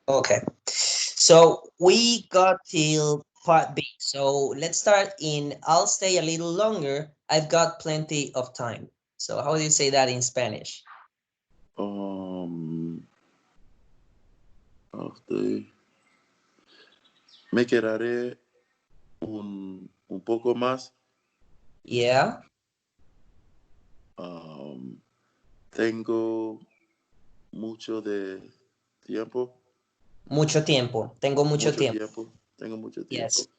Okay. So we got till part B. So let's start in I'll stay a little longer. I've got plenty of time. So how do you say that in Spanish? Um, after, me quedaré un poco más. Yeah. Um, tengo mucho de tiempo. Mucho tiempo. Tengo mucho Mucho tiempo. tiempo. Tengo mucho Yes. tiempo.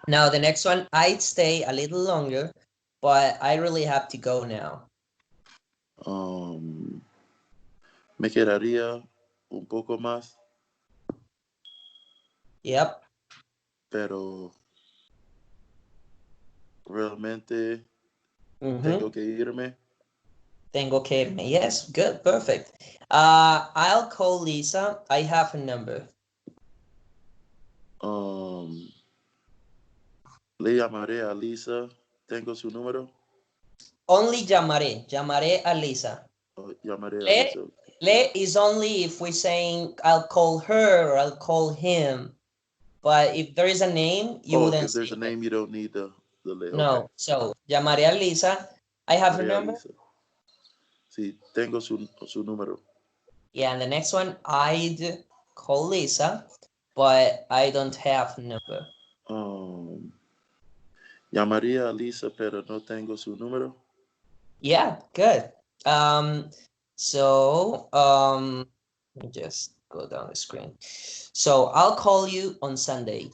Now the next one, I'd stay a little longer, but I really have to go now. Um, me quedaría un poco más, Yep. pero realmente Mm-hmm. tengo que irme. Tengo que irme. Yes, good, perfect. I'll call Lisa. I have a number. Um, le llamaré a Lisa. Tengo su número. Only llamaré. Llamaré a Lisa. Llamaré a Le, Lisa. le is only if we're saying I'll call her or I'll call him. But if there is a name, you Oh, wouldn't if there's say a le. name, you don't need the le. Okay. No. So llamaré a Lisa. I have her Llamaré a number. Lisa. Sí, tengo su número. Yeah, and the next one, I'd call Lisa, but I don't have number. Um, llamaría a Lisa, pero no tengo su número. Yeah, good. Um, let me just go down the screen. So I'll call you on Sunday.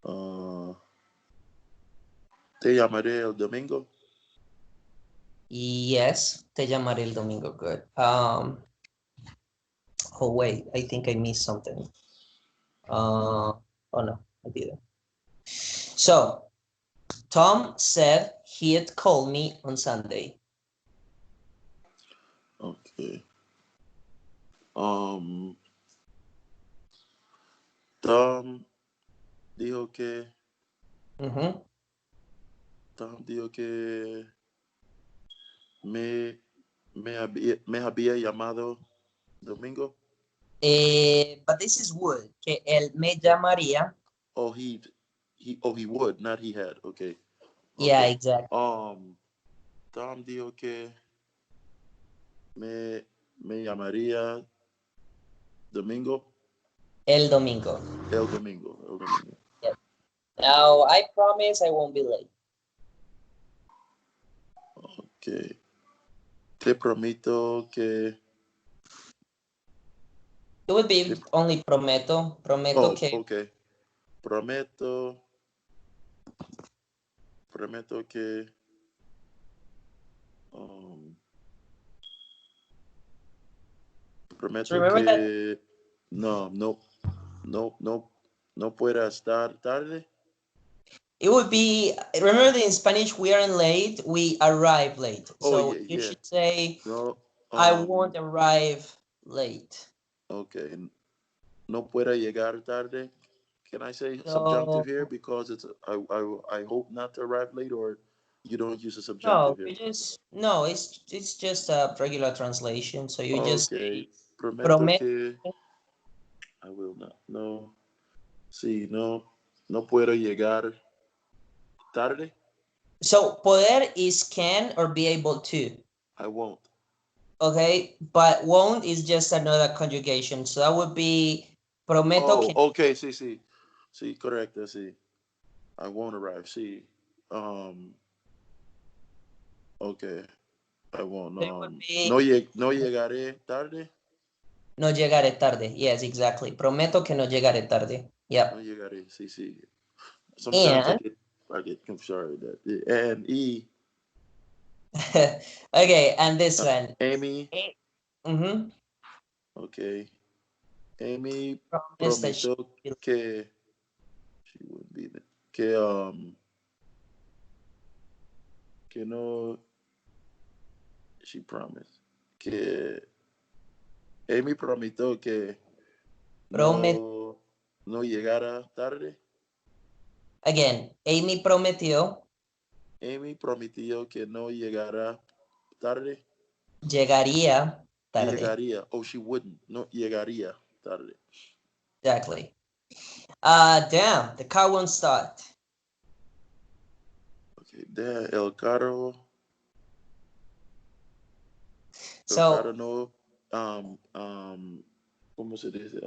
Uh, te llamaré el domingo. Yes, te llamaré el domingo. Good. Oh wait, I think I missed something. Oh no, I didn't. So Tom said he'd call me on Sunday. Okay. Um, Tom dijo que Mm-hmm. Tom dijo que me, me había llamado domingo. But this is would, que él me llamaría. Oh, he would, not he had. Okay. Yeah, Okay. exactly. Tom dijo que me, me llamaría domingo. El domingo. El domingo. El domingo. Yep. Now, I promise I won't be late. Okay. Te prometo que. It would Te, be only prometo. Prometo oh, que. okay. Prometo. Prometo que. Um, So prometo remember that que. No, no pueda estar tarde. it would be, remember that in Spanish, we aren't late, we arrive late. Oh, So yeah, you yeah. should say, No. I won't arrive late. Okay. No pueda llegar tarde. Can I say So, subjunctive here because it's I hope not to arrive late, or you don't use a no, subjunctive here? you just, no, it's just a regular translation. So you just Okay. say, Prometo prometo. que I will not. No. Sí, no puedo llegar tarde. So poder is can or be able to. I won't. Okay, but won't is just another conjugation. So that would be prometo Oh, que. okay. Sí, correcto. Sí, I won't arrive. Sí. Um. Okay. I won't. So it would No, be no llegaré tarde. no llegaré tarde. Yes, exactly. Prometo que no llegaré tarde. No Yep. llegaré. Sí. Sometimes And I get sorry that. And E. okay, and this one. Amy. Mm-hmm. Okay. Amy Promise that she prometió will. que she would be there. Que no. She promised que Amy prometió que Promet no llegara tarde. again. Amy prometió Amy prometió que no llegara tarde. llegaría. Tarde. Llegaría. Oh, she wouldn't. No, llegaría tarde. Exactly. Damn, the car won't start. Okay, there, el carro So no, ¿cómo se dice?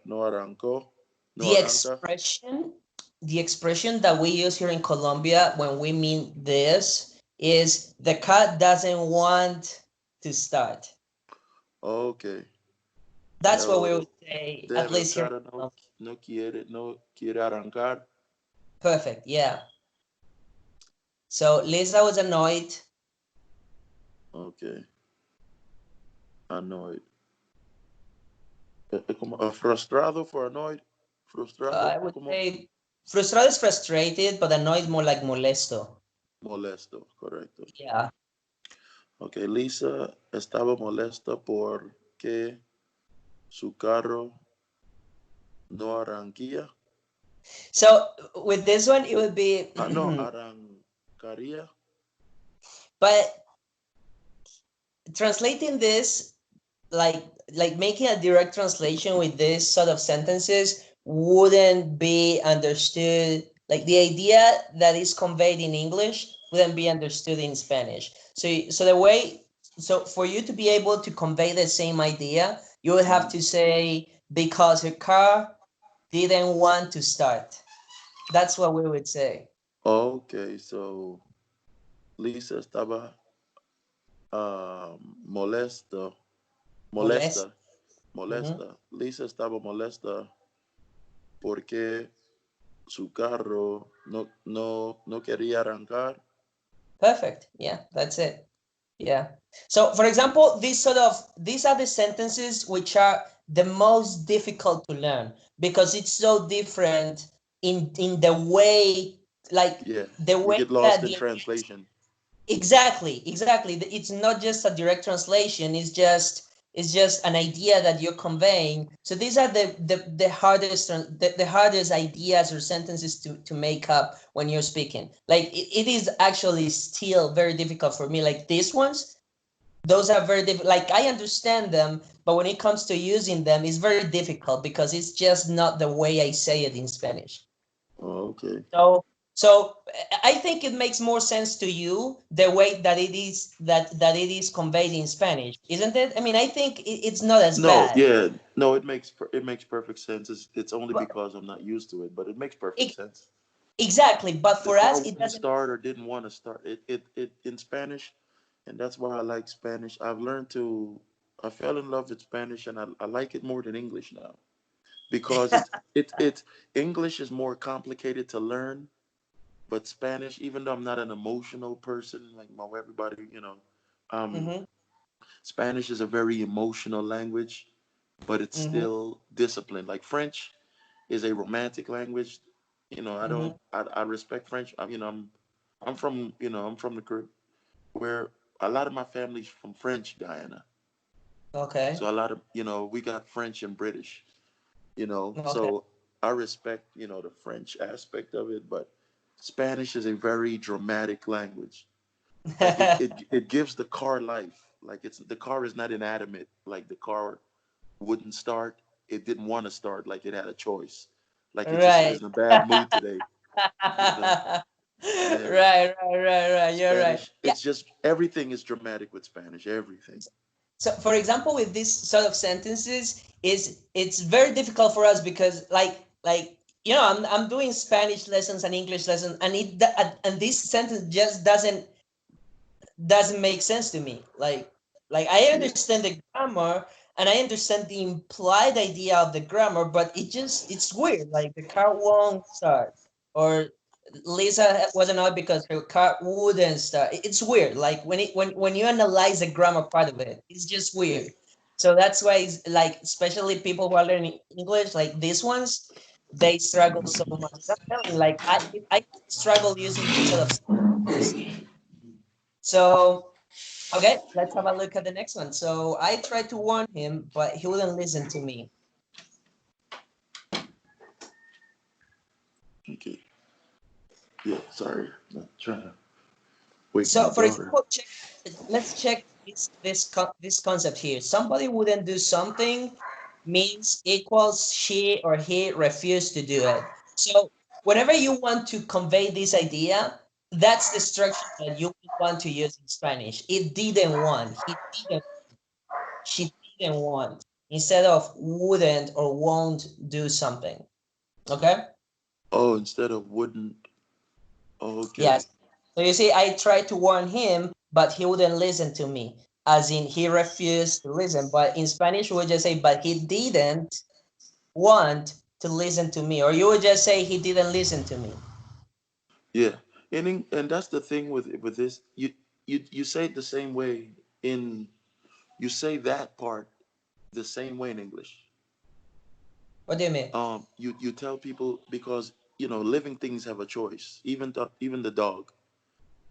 No arrancó, no the arranca. expression, the expression that we use here in Colombia when we mean this is the car doesn't want to start. Okay. That's what we El, would say, at el least here in carro no, Colombia. no quiere arrancar. Perfect, yeah. So Lisa was annoyed. Okay. Annoyed. Como, frustrado for annoyed. I Frustrado would como say frustrado is frustrated, but annoyed more like molesto. molesto, correcto. Yeah. Ok, Lisa estaba molesta porque su carro no arranquía. So with this one, it would be, Ah, no, arrancaría. but translating this, like making a direct translation with this sort of sentences wouldn't be understood. Like the idea that is conveyed in English wouldn't be understood in Spanish. So the way, so for you to be able to convey the same idea, you would have Mm. to say because her car didn't want to start. That's what we would say. Ok, so Lisa estaba molesto, Molest. molesta, Mhm. molesta. Lisa estaba molesta porque su carro no quería arrancar. Perfect. Yeah, that's it. Yeah. So, for example, these are the sentences which are the most difficult to learn because it's so different in the way, like Yeah, the we way get lost that in the translation. exactly. It's not just a direct translation. It's just an idea that you're conveying. So these are the hardest the hardest ideas or sentences to make up when you're speaking. Like it is actually still very difficult for me. Like these ones, those are very difficult. Like I understand them, but when it comes to using them, it's very difficult because it's just not the way I say it in Spanish. Oh, okay. So I think it makes more sense to you the way that it is conveyed in Spanish, isn't it? I mean, I think it's not as No, bad. yeah, no, it makes perfect sense. It's only But because I'm not used to it, but it makes perfect it, sense. exactly. But The for car us, it wouldn't doesn't. start or didn't want to start. It in Spanish, and that's why I like Spanish. I fell in love with Spanish, and I like it more than English now because it's English is more complicated to learn, but Spanish, even though I'm not an emotional person like my everybody, um, Mm-hmm, Spanish is a very emotional language, but it's mm-hmm, still disciplined. Like French is a romantic language. I mm-hmm. don't. I respect French. I'm from. I'm from the Caribbean, where a lot of my family's from French Guyana. Okay. So a lot of we got French and British. Okay. So I respect the French aspect of it, but Spanish is a very dramatic language. Like it gives the car life. Like the car is not inanimate. Like the car wouldn't start. It didn't want to start. Like it had a choice. Like it just Right. is in a bad mood today. You know. right, And right. You're right. Spanish, Yeah. it's just everything is dramatic with Spanish. Everything. So for example, with these sort of sentences, is it's very difficult for us because I'm doing Spanish lessons and English lessons, and and this sentence just doesn't make sense to me. Like I Yeah. understand the grammar and I understand the implied idea of the grammar, but it's weird. Like the car won't start, or Lisa was annoyed because her car wouldn't start. It's weird. Like when you analyze the grammar part of it, it's just weird. So that's why it's like, especially people who are learning English, like these ones, they struggle so much. I'm telling you, like I struggle using these sort of sentences. So okay, let's have a look at the next one. So I tried to warn him, but he wouldn't listen to me. Okay. Yeah. Sorry. Not trying to. Wake my So, for daughter. example, let's check this concept here. Somebody wouldn't do something means equals she or he refused to do it. So, whenever you want to convey this idea, that's the structure that you would want to use in Spanish. It didn't want, he didn't, she didn't want, instead of wouldn't or won't do something. Okay? Oh, instead of wouldn't. Okay. Yes. So you see, I tried to warn him, but he wouldn't listen to me. As in, he refused to listen. But in Spanish, we would just say, but he didn't want to listen to me. Or you would just say, he didn't listen to me. Yeah. And that's the thing with this. You say it the same way in you say that part the same way in English. What do you mean? You tell people because living things have a choice, even the dog.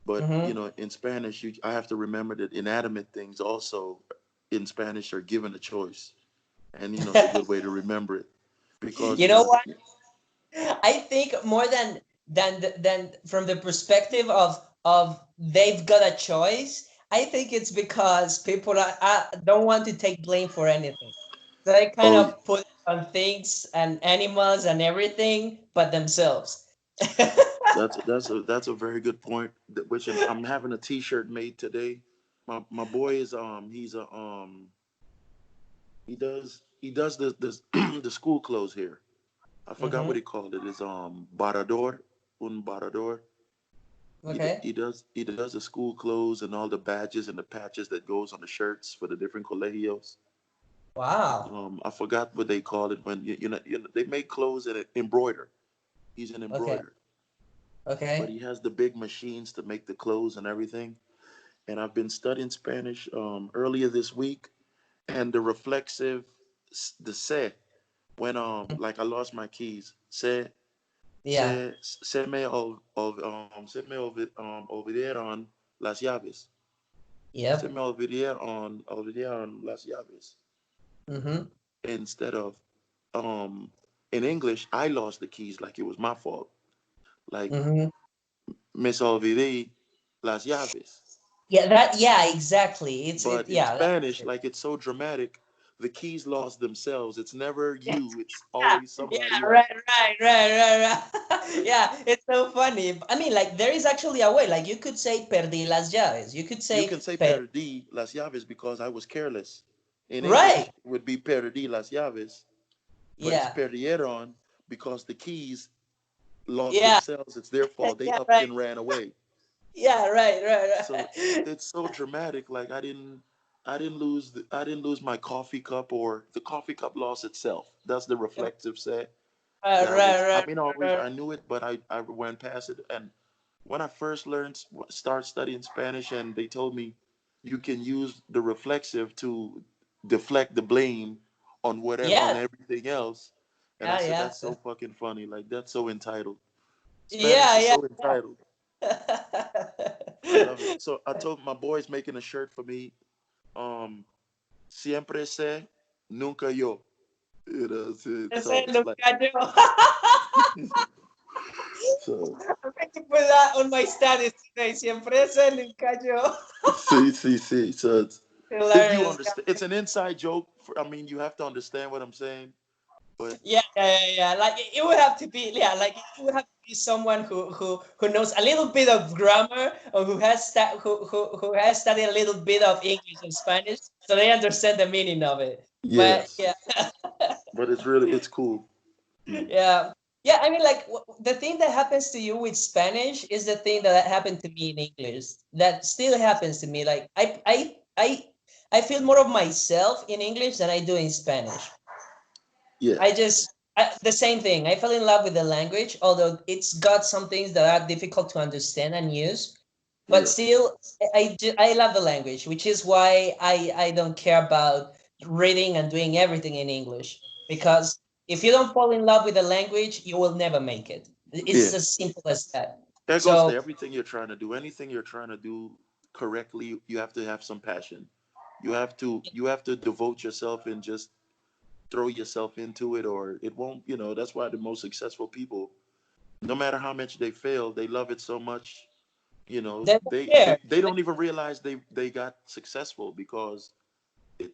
But Mm-hmm. in Spanish, I have to remember that inanimate things also in Spanish are given a choice, and it's a good way to remember it because You know what? I think more than from the perspective of they've got a choice. I think it's because people don't want to take blame for anything. So they kind oh, of put on things and animals and everything but themselves. that's a very good point. Which I'm having a T-shirt made today. My boy is he does the school clothes here. I forgot Mm-hmm. what he called it. It's barador, un barador. Okay. He does the school clothes and all the badges and the patches that goes on the shirts for the different colegios. Wow. I forgot what they call it when they make clothes and embroider. He's an Okay. embroider, but Okay. he has the big machines to make the clothes and everything. And I've been studying Spanish earlier this week, and the reflexive, the se, when like I lost my keys, Yeah. se me olvidaron las llaves. Se Yep. me olvidaron las llaves. Mm-hmm. Instead of um in English, I lost the keys like it was my fault. Like Mm-hmm. me olvidé las llaves. Yeah, that, yeah, exactly. But in Yeah, that's Spanish, it. like it's so dramatic, the keys lost themselves. It's never you, it's Yeah, always somebody yeah, else. right. Yeah, it's so funny. I mean, like, there is actually a way. Like, you could say perdí las llaves. You could You say can say per. perdí las llaves because I was careless. In Right. English, it would be perdí las llaves, but it's Yeah. perdieron because the keys lost Yeah. themselves. It's their fault. They Yeah. upped Right. and ran away. Yeah. So Right. it's so dramatic. Like I didn't lose my coffee cup, or the coffee cup lost itself. That's the reflective say. That was, I Right. mean, always Right. I knew it, but I went past it. And when I first start studying Spanish, and they told me you can use the reflexive to deflect the blame on whatever, on Yeah. everything else. And I said, Yeah. that's so fucking funny. Like that's so entitled. Spanish is Yeah. so entitled. I Yeah. love it. So I told my boys making a shirt for me. Um, Siempre sé, nunca yo. So Ese it's like nunca yo. so. I'm going to put that on my status today. Siempre ese nunca yo. See. So if you Hilarious. understand, it's an inside joke. I mean, you have to understand what I'm saying. But Yeah. Like it would have to be, yeah, like it would have to be someone who knows a little bit of grammar or who has studied a little bit of English and Spanish, so they understand the meaning of it. But yes, yeah, but it's cool. Mm. yeah, yeah. I mean, like the thing that happens to you with Spanish is the thing that happened to me in English. That still happens to me. Like I feel more of myself in English than I do in Spanish. Yeah, The same thing. I fell in love with the language, although it's got some things that are difficult to understand and use. But yeah, still, I love the language, which is why I don't care about reading and doing everything in English. Because if you don't fall in love with the language, you will never make it. yeah. It's as simple as that. That goes to So, everything you're trying to do. Anything you're trying to do correctly, you have to have some passion. You have to devote yourself and just throw yourself into it, or it won't. That's why the most successful people, no matter how much they fail, they love it so much. You know, They don't care. they don't even realize they got successful because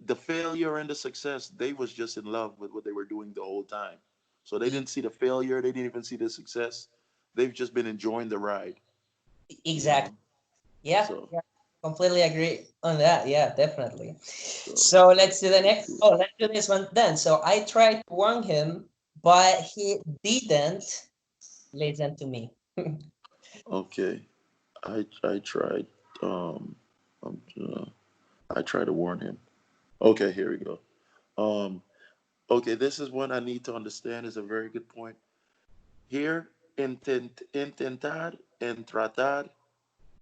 the failure and the success, they was just in love with what they were doing the whole time. So they didn't see the failure, they didn't even see the success. They've just been enjoying the ride, you Exactly. know. Yeah, So yeah, completely agree on that. Yeah, definitely. so So let's do the pretty next. cool. Oh, let's do this one then. So I tried to warn him, but he didn't listen to me. Okay. I tried um um uh, I tried to warn him. Okay, here we go. Um okay, this is one I need to understand is a very good point. Here, intentar and tratar,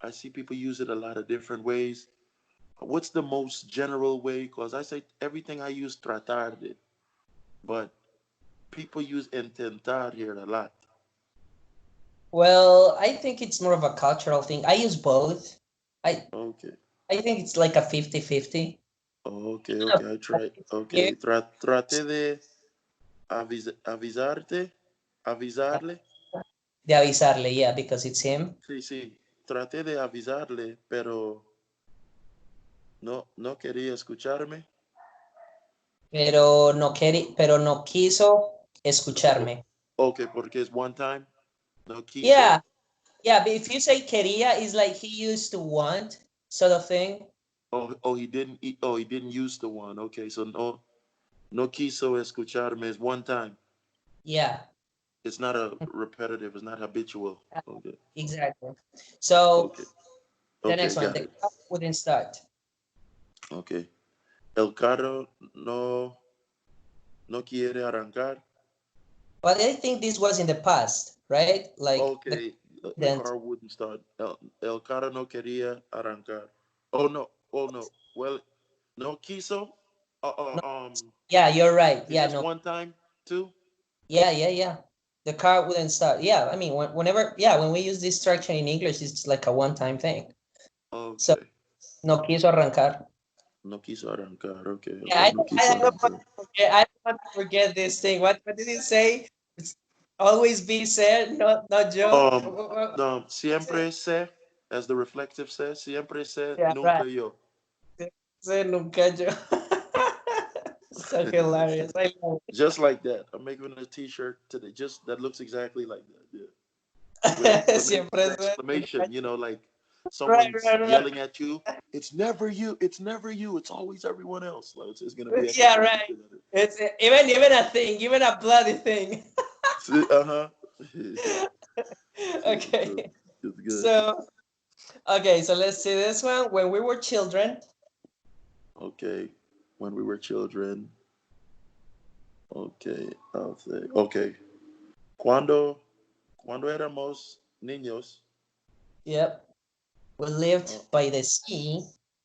I see people use it a lot of different ways. What's the most general way? Because I say everything I use tratar de, but people use intentar here a lot. Well, I think it's more of a cultural thing. I use both. I Okay. I think it's like a 50-50. Okay, okay, I try. Here, Okay, trate de avisarte, avisarle. de avisarle, yeah, because it's him. Sí, sí, traté de avisarle, pero no quería escucharme. Pero no quiso O- escucharme. ok, porque es one time, no Yeah, quiso. yeah, but if you say quería, it's like he used to want sort of thing. Oh, he didn't use the one. Okay, so no quiso escucharme is one time. Yeah, It's not a repetitive. It's not habitual. Okay, exactly. So okay, the okay, next one, got the it. clock wouldn't start. Okay, el carro no quiere arrancar. But I think this was in the past, right? Like the Okay, the didn't. car wouldn't start. El carro no quería arrancar. Oh no. Well, no quiso. Uh, No, uh, um, yeah, you're right. is Yeah, this no. one time too? Yeah, yeah, yeah. The car wouldn't start. Yeah, I mean, whenever, yeah, when we use this structure in English, it's like a one-time thing. So Okay, no quiso arrancar. no quiso arrancar. Okay, el Yeah, carro no quiso I don't want arrancar. to forget. I don't want to forget this thing. What did he say? It's always be said, not yo. Um, no, What's it? siempre sé, as the reflective says, siempre sé, Yeah, nunca right. yo. Say nunca yo. So hilarious. I love Just like that. I'm making a T-shirt today. Just that looks exactly like that. Yeah. With it. Siempre with sé nunca exclamation, yo. like Right, someone's right, right. yelling at you. It's never you. It's never you. It's always everyone else. Like, it's gonna be Yeah, exclamation. right. It's even a thing, even a bloody thing. Uh huh. So Okay. it's good. So okay, so let's see this one. When we were children, Okay. When we were children. Okay. I'll say. Okay. Cuando éramos niños, yep, we uh, lived by the sea.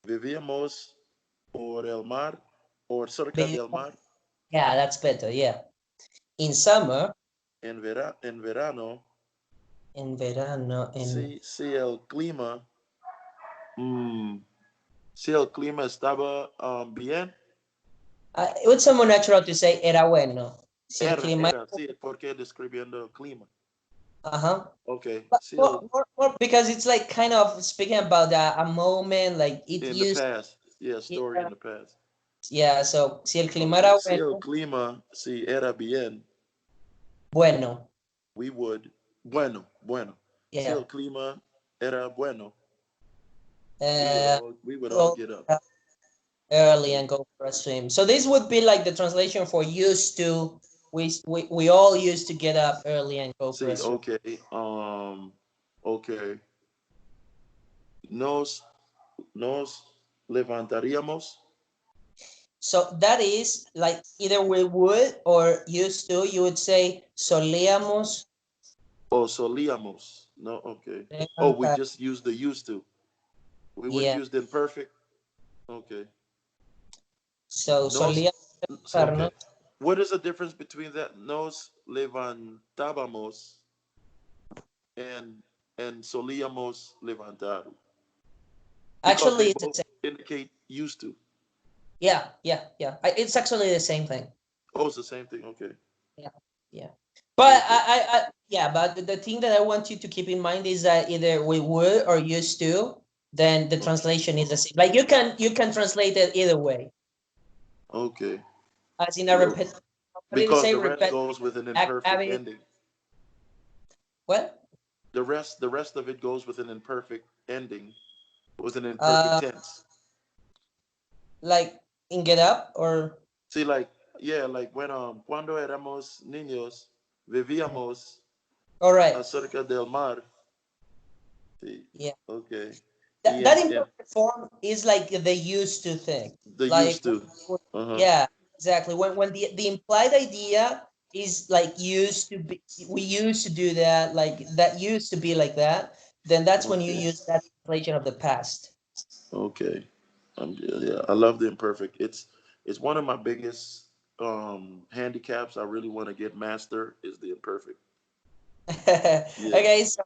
vivíamos por el mar o cerca Baby, del mar. yeah, that's better. Yeah. In summer, En verano, en verano, en si el clima, mm, si el clima estaba bien, it would sound more natural to say era bueno. Si el clima, sí, porque describiendo el clima. uh-huh. Okay, But si el, because it's like kind of speaking about a moment, like it in the used, past, yeah, story yeah, in the past. yeah. So si el clima Okay, era si el bueno, clima, si era bien, bueno, we would, bueno. Si yeah. el clima era bueno, Uh, we would all go get up. early and go for a swim. So this would be like the translation for used to. We all used to get up early and go for a See, swim. okay, nos, nos levantaríamos So that is like either we would or used to. You would say solíamos o solíamos. No, okay. Oh, we levantar. just use the used to. We wouldn't Yeah. use the imperfect. Okay. So Nos, solíamos okay. levantarnos. What is the difference between that? Nos levantábamos and solíamos levantar. Because they Actually, it's the both same. indicate used to. Yeah, yeah, yeah. It's actually the same thing. Oh, it's the same thing. Okay. Yeah, yeah. But Okay. yeah, but the thing that I want you to keep in mind is that either we would or used to, then the translation is the same. Like you can translate it either way. Okay. As in a Yeah. repet, what did you Because say? the rest Repetitive goes with an imperfect habit. ending. What? The rest of it goes with an imperfect ending, with an imperfect Uh, tense. like in Get Up or See, like, yeah, like when cuando éramos niños vivíamos all right. acerca del mar. Sí. Yeah. Okay. That Y that en imperfect form is like the used to thing. the Like used to. Uh-huh. yeah, exactly. When the implied idea is like used to be, we used to do that, like that used to be like that, then that's when you Okay. use that translation of the past. Okay. Yeah, I love the imperfect. It's one of my biggest handicaps. I really want to get master is the imperfect. Yeah. Okay, so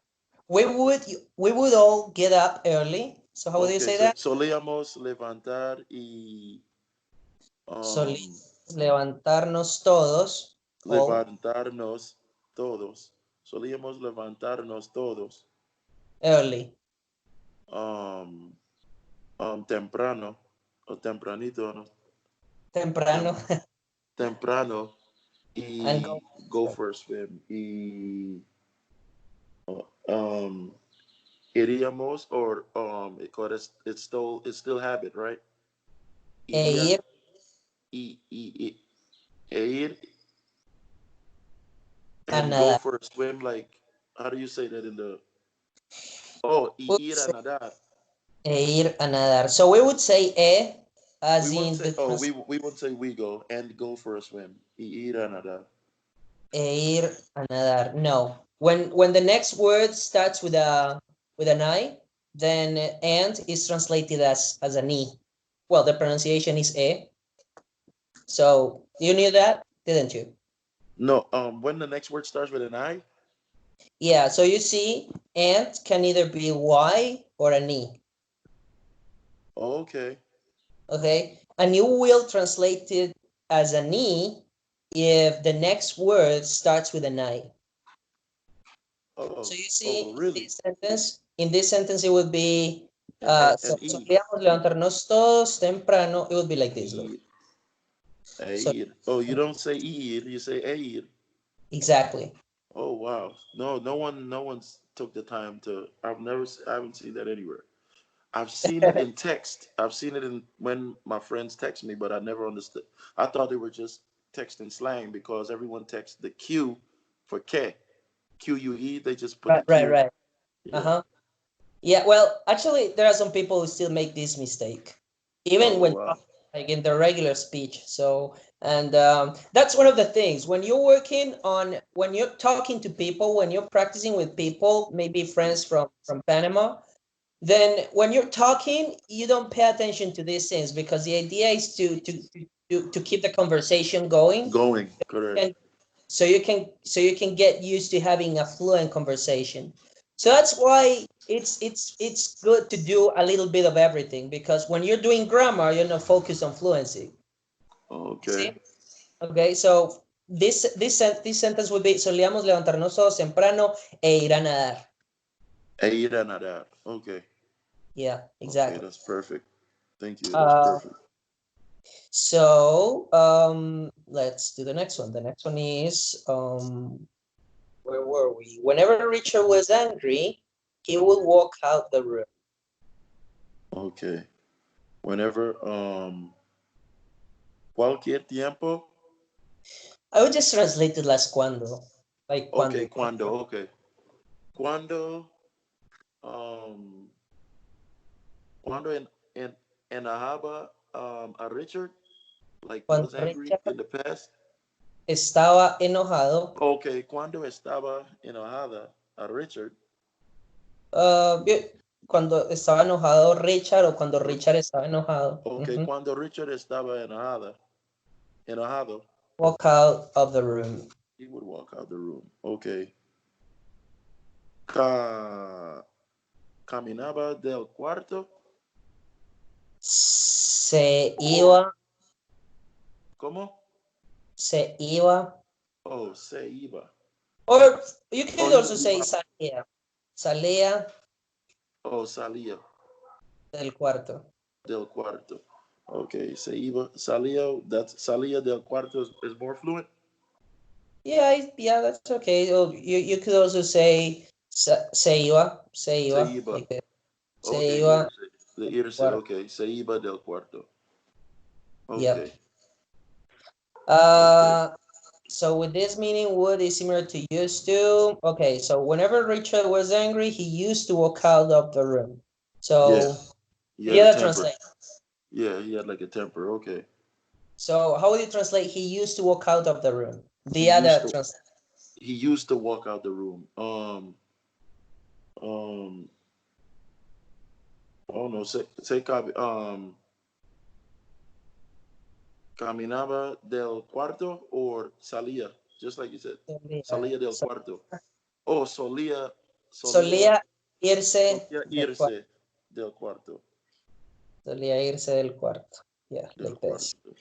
we would all get up early. So how would you Okay, say so that? solíamos levantar y um Solíamos levantarnos todos, all levantarnos todos. Solíamos levantarnos todos early, um temprano o tempranito, ¿no? temprano, Tem- temprano and y go. go for a swim y um iríamos or because it's still habit, right? E Iría ir y e ir a and go nadar. for a swim, like how do you say that in the y ir a nadar. E ir a nadar. So we would say We as won't in say the we won't say we go and go for a swim. Y ir a nadar. e ir a nadar. No. When the next word starts with an I, then and is translated as an E. Well, the pronunciation is e. So you knew that, didn't you? No, when the next word starts with an I. Yeah. So you see, and can either be Y or an E. Okay. Okay, and you will translate it as an E if the next word starts with an I. So Oh, you oh, see, really? in this sentence, it would be, An E. solíamos levantarnos todos temprano. It would be like this, look. Ir. So Eir. Oh, you don't say ir, you say eir. exactly. Oh wow. No, no one's took the time to. I haven't seen that anywhere. I've seen it in text. I've seen it in when my friends text me, but I never understood. I thought they were just texting slang because everyone texts the Q for K. QUE, they just put the Right, right, Q. right. Yeah. Uh-huh. Yeah, well, actually, there are some people who still make this mistake, even Oh when wow. talking, like in the regular speech. So, and that's one of the things when you're working on, when you're talking to people, when you're practicing with people, maybe friends from Panama, then when you're talking, you don't pay attention to these things because the idea is to keep the conversation going, Going. Correct. and so you can get used to having a fluent conversation. So that's why it's good to do a little bit of everything, because when you're doing grammar, you're not focused on fluency. You Okay. see? Okay, so this sentence would be solíamos levantarnos todos temprano e ir a nadar. Eir and nadar. Okay. Yeah, Okay, exactly. that's perfect. Thank you. That's Uh, perfect. so let's do the next one. The next one is where were we? Whenever Richard was angry, he would walk out the room. Okay. Whenever cualquier tiempo. I would just translate it as cuando, like Okay, cuando. cuando. Okay. Cuando um cuando enajaba a Richard, like Cuando was angry Richard in the past. estaba enojado, Okay, cuando estaba enojada a Richard. bien, cuando estaba enojado Richard o cuando Richard estaba enojado, Okay, cuando Richard estaba enojado, walk out of the room. he would walk out the room. Okay. Ca caminaba del cuarto. Se Or iba, ¿cómo? se iba Oh, se iba. Or you Oh, could also say iba. salía. Salía Oh, salía del cuarto. del cuarto. Okay, se iba, salía. That's salía del cuarto is more fluent. Yeah, yeah, that's okay. Or you could also say se Se iba, iba. like that. Se Okay, iba irse. The irse. cuarto. Okay, se iba del cuarto. Yep. Okay, okay. Uh, so with this meaning, would is similar to used to. Okay, so whenever Richard was angry, he used to walk out of the room. Yeah, So he had a yeah, that temper. translate. Yeah, he had like a temper. Okay. So how would you translate? He used to walk out of the room. He The used other to translate. he used to walk out the room. Um oh no, say caminaba del cuarto or salía, just like you said. Salía del So, cuarto. Oh, solía solía irse solía del cuarto. irse del cuarto. Solía irse del cuarto. Yeah, Del like this. cuarto.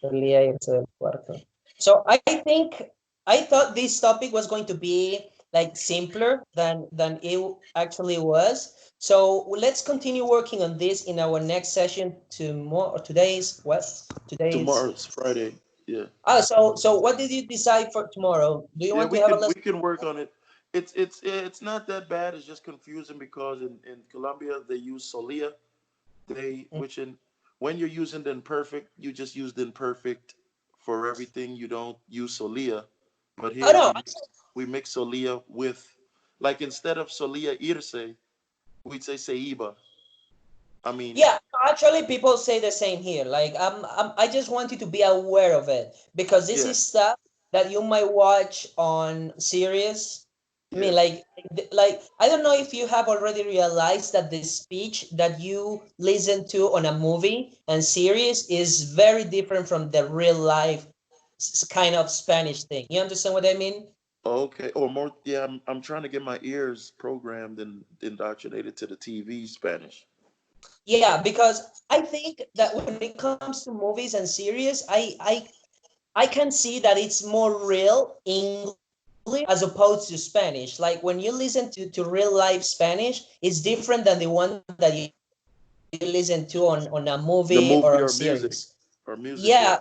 Solía irse del cuarto. So I think I thought this topic was going to be like simpler than it actually was. So let's continue working on this in our next session tomorrow. Today's what? Today's Tomorrow's Friday. Yeah. so what did you decide for tomorrow? Do you Yeah, want to have a we lesson? can work on it. It's not that bad. It's just confusing because in Colombia they use solia. They which in when you're using the imperfect, you just use the imperfect for everything. You don't use solia. But Oh here no, we mix solia with like instead of solia irse, we'd say seiba. I mean, yeah, actually, people say the same here. Like, I just want you to be aware of it because this yeah, is stuff that you might watch on series. I mean, yeah. like I don't know if you have already realized that the speech that you listen to on a movie and series is very different from the real life kind of Spanish thing. You understand what I mean? Okay. Or more yeah, I'm trying to get my ears programmed and indoctrinated to the TV Spanish. Yeah, because I think that when it comes to movies and series, I can see that it's more real English as opposed to Spanish. Like when you listen to real life Spanish, it's different than the one that you listen to on a movie or on The series. movie or music. Or Yeah. music, yeah.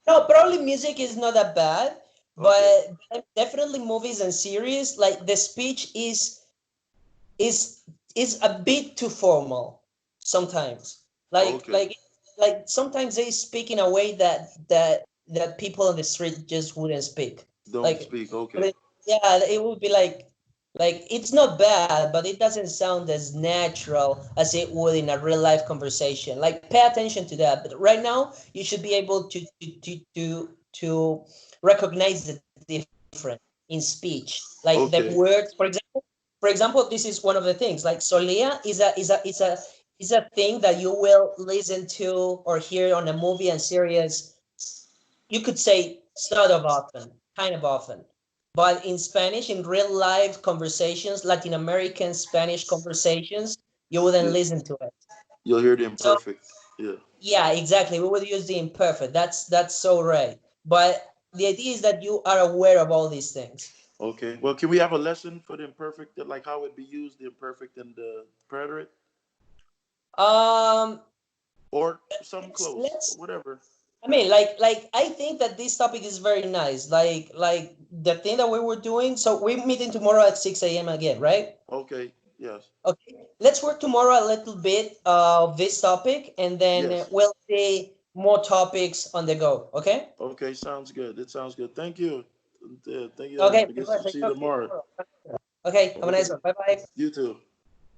No, probably music is not that bad, Okay. but definitely movies and series, like the speech is is a bit too formal sometimes. Like Okay. like like sometimes they speak in a way that people on the street just wouldn't speak. Don't Like, speak. but Okay. yeah, it would be like it's not bad, but it doesn't sound as natural as it would in a real life conversation. Like, pay attention to that. But right now, you should be able to recognize the difference in speech. Like the Okay. words, for example, this is one of the things. Like solía is a thing that you will listen to or hear on a movie and series. You could say sort of often, kind of often. But in Spanish, in real life conversations, Latin American Spanish conversations, you wouldn't Yeah. listen to it. You'll hear the So imperfect. Yeah. yeah, exactly. We would use the imperfect. That's so right. But the idea is that you are aware of all these things. Okay. Well, can we have a lesson for the imperfect, like how it be used, the imperfect and the preterite, Um, or something let's close, or let's whatever. I mean, like I think that this topic is very nice. Like the thing that we were doing. So we're meeting tomorrow at 6 a.m. again, right? Okay. Yes. Okay. Let's work tomorrow a little bit of this topic, and then Yes. we'll see more topics on the go. Okay. Okay. Sounds good. It sounds good. Thank you. Thank you. Okay. I My guess we'll pleasure. see you Talk to you tomorrow. tomorrow. Okay. Have a nice Okay. one. Bye bye. You too.